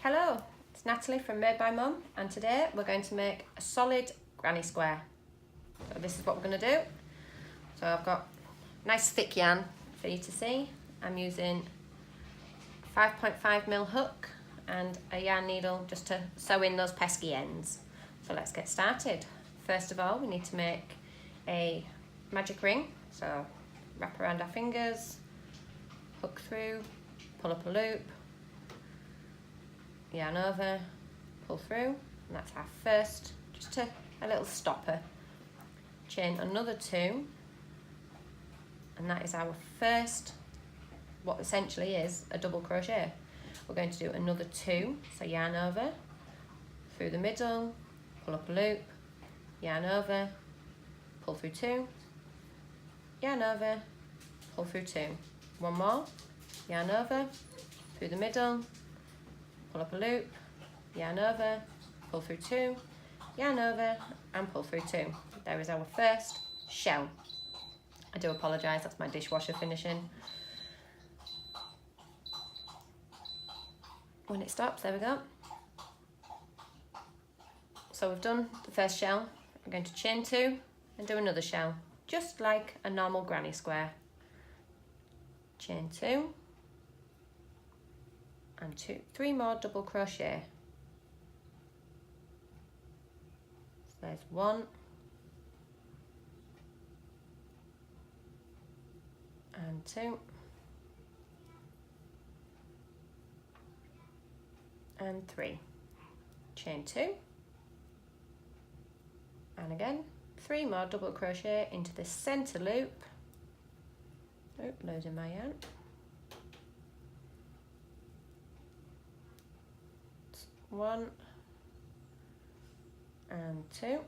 Hello, it's Natalie from Made by Mum, and today we're going to make a solid granny square. So this is what we're going to do. So I've got nice thick yarn for you to see. I'm using 5.5mm hook and a yarn needle just to sew in those pesky ends. So let's get started. First of all, we need to make a magic ring. So wrap around our fingers, hook through, pull up a loop, yarn over, pull through, and that's our first, just a little stopper. Chain another 2, and that is our first, what essentially is a double crochet. We're going to do another 2, so yarn over, through the middle, pull up a loop, yarn over, pull through 2, yarn over, pull through 2. One more, yarn over, through the middle, pull up a loop, yarn over, pull through 2, yarn over, and pull through 2. There is our first shell. I do apologise, that's my dishwasher finishing. When it stops, there we go. So we've done the first shell. I'm going to chain 2 and do another shell, just like a normal granny square. Chain 2 and 3 more double crochet. So there's 1 and 2 and 3. Chain 2 and again 3 more double crochet into the center loop. Losing my yarn. 1 and 2,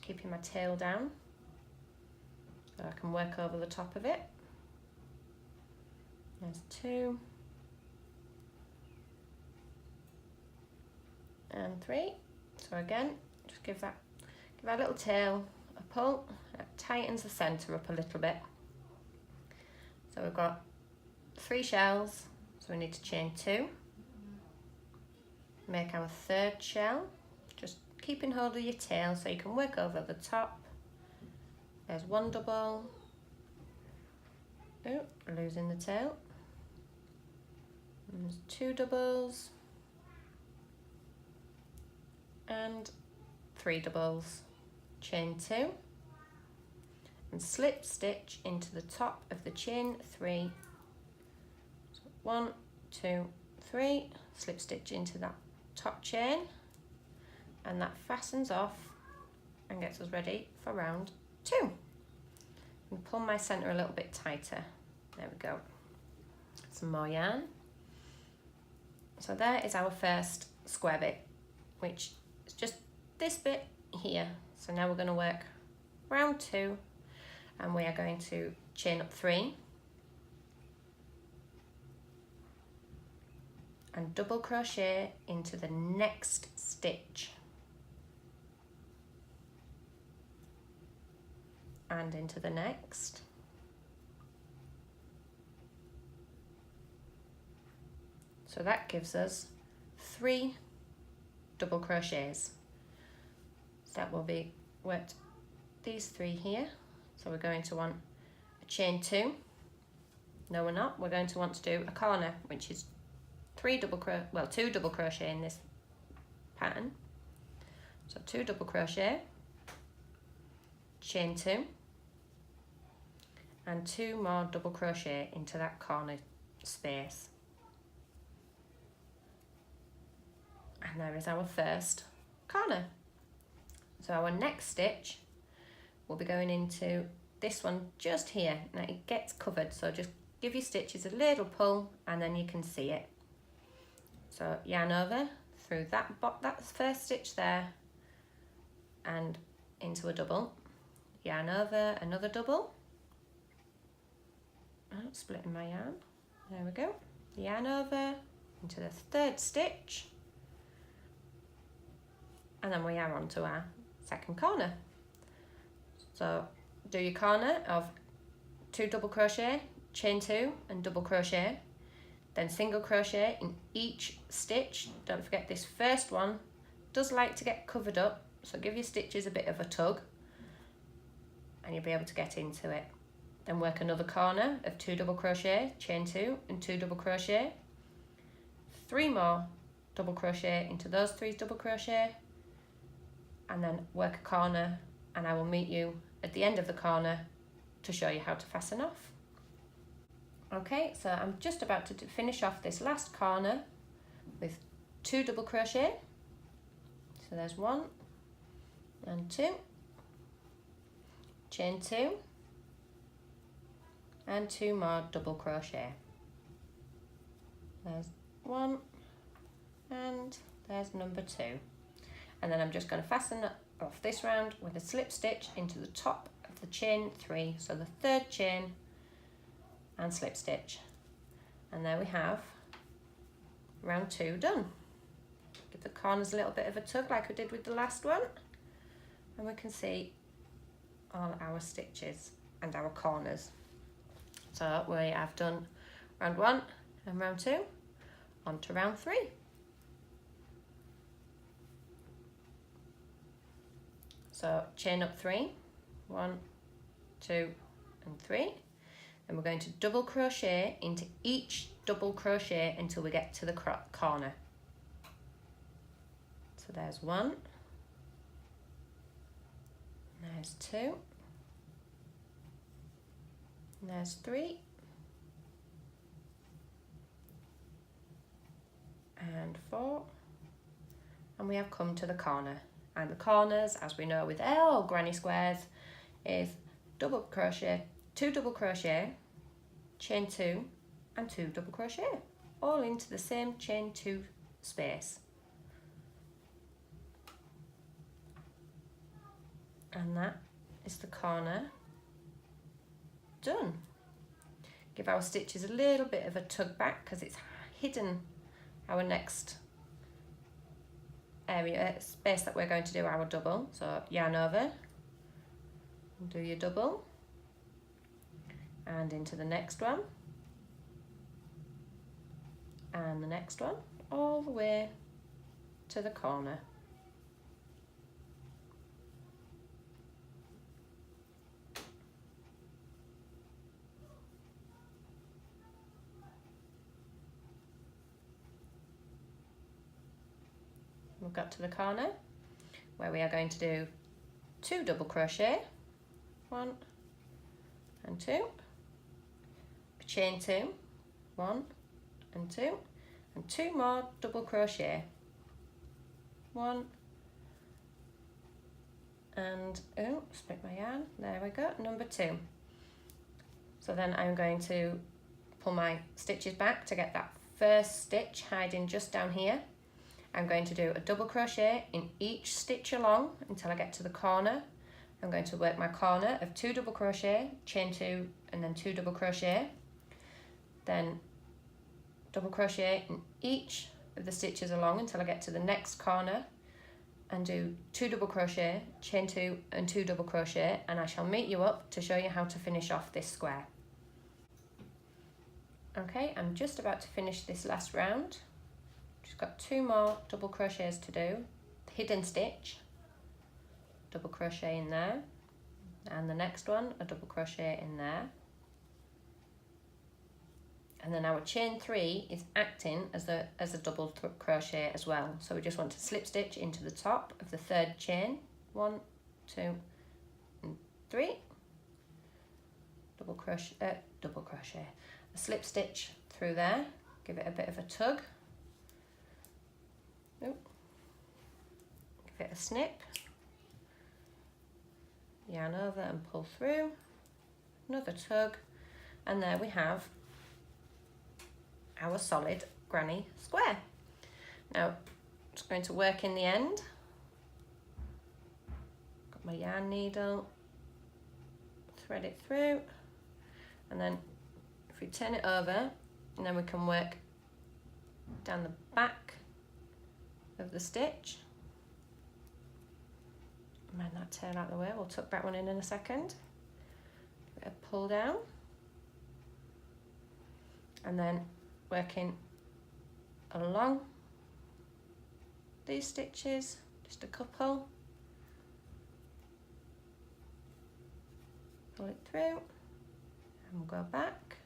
keeping my tail down so I can work over the top of it. There's 2 and 3. So again, just give that little tail a pull. That tightens the centre up a little bit. So we've got 3 shells, so we need to chain 2. Make our 3rd shell, just keeping hold of your tail so you can work over the top. There's 1 double, losing the tail. And there's 2 doubles and 3 doubles. Chain 2 and slip stitch into the top of the chain 3. So 1, 2, 3, slip stitch into that top chain, and that fastens off and gets us ready for round 2. And pull my center a little bit tighter. There we go. Some more yarn. So there is our first square bit, which is just this bit here. So now we're going to work round 2, and we are going to chain up 3 and double crochet into the next stitch and into the next. So that gives us 3 double crochets. So that will be worked these 3 here. So we're going to want a chain 2. No, we're not. We're going to want to do a corner, which is 2 double crochet in this pattern. So 2 double crochet, chain 2, and 2 more double crochet into that corner space. And there is our first corner. So our next stitch will be going into this one just here. Now it gets covered, so just give your stitches a little pull and then you can see it. So yarn over through that first stitch there and into a double. Yarn over, another double. Oh, splitting my yarn. There we go. Yarn over into the 3rd stitch. And then we are on to our second corner. So do your corner of 2 double crochet, chain 2 and double crochet. then single crochet in each stitch. Don't forget this first one does like to get covered up, so give your stitches a bit of a tug and you'll be able to get into it. Then work another corner of 2 double crochet, chain 2 and 2 double crochet, 3 more double crochet into those 3 double crochet, and then work a corner, and I will meet you at the end of the corner to show you how to fasten off. Okay, so I'm just about to finish off this last corner with 2 double crochet. So there's 1 and 2, chain 2 and 2 more double crochet. There's 1 and there's number 2. And then I'm just going to fasten off this round with a slip stitch into the top of the chain 3, so the 3rd chain, and slip stitch. And there we have round 2 done. Give the corners a little bit of a tug like we did with the last one, and we can see all our stitches and our corners. So we have done round 1 and round 2, on to round 3. So chain up 3, 1, 2 and 3. Then we're going to double crochet into each double crochet until we get to the corner. So there's 1, there's 2, and there's 3, and 4, and we have come to the corner. And the corners, as we know with all granny squares, is double crochet, 2 double crochet, chain 2 and 2 double crochet, all into the same chain 2 space. And that is the corner done. Give our stitches a little bit of a tug back because it's hidden our next area, space that we're going to do our double. So yarn over, do your double, and into the next one, and the next one, all the way to the corner. We've got to the corner where we are going to do 2 double crochet, 1 and 2, chain 2, 1 and 2, and 2 more double crochet, 1 and, oh, split my yarn, there we go, number 2. So then I'm going to pull my stitches back to get that first stitch hiding just down here. I'm going to do a double crochet in each stitch along until I get to the corner. I'm going to work my corner of 2 double crochet, chain 2 and then 2 double crochet, then double crochet in each of the stitches along until I get to the next corner, and do 2 double crochet, chain 2 and 2 double crochet, and I shall meet you up to show you how to finish off this square. Okay, I'm just about to finish this last round. Just got 2 more double crochets to do, hidden stitch, double crochet in there, and the next one a double crochet in there, and then our chain 3 is acting as a double crochet as well, so we just want to slip stitch into the top of the 3rd chain, 1, 2 and 3, double crochet, a slip stitch through there, give it a bit of a tug. Nope. Give it a snip, yarn over and pull through, another tug, and there we have our solid granny square. Now, just going to work in the end. Got my yarn needle, thread it through, and then if we turn it over, and then we can work down the back of the stitch. Mind that tail out of the way, we'll tuck that one in a second. Give it a pull down, and then working along these stitches, just a couple, pull it through and we'll go back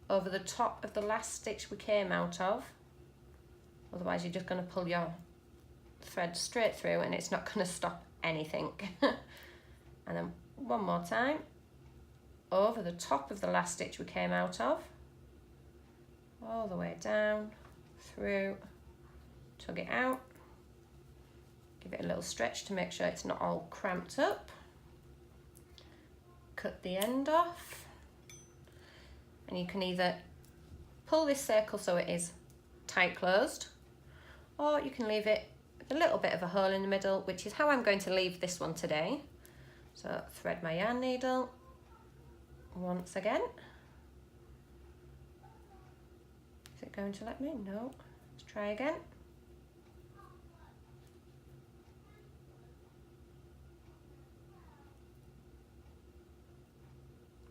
over the top of the last stitch we came out of, otherwise you're just going to pull your thread straight through and it's not going to stop anything. And then one more time over the top of the last stitch we came out of, all the way down, through, tug it out, give it a little stretch to make sure it's not all cramped up, cut the end off, and you can either pull this circle so it is tight closed, or you can leave it with a little bit of a hole in the middle, which is how I'm going to leave this one today. So thread my yarn needle once again. Is it going to let me? No. Let's try again.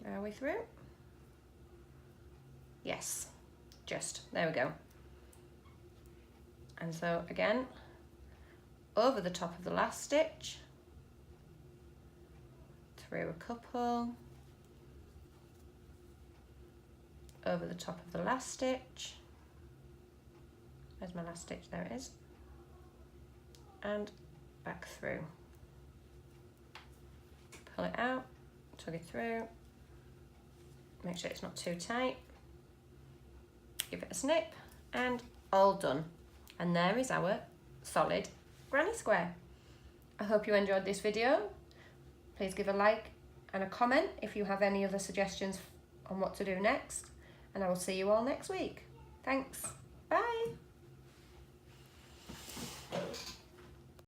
Are we through? Yes, just, there we go. And so again, over the top of the last stitch, through a couple, over the top of the last stitch, where's my last stitch, there it is, and back through. Pull it out, tug it through, make sure it's not too tight, give it a snip, and all done. And there is our solid granny square. I hope you enjoyed this video. Please give a like and a comment if you have any other suggestions on what to do next, and I will see you all next week. Thanks, bye.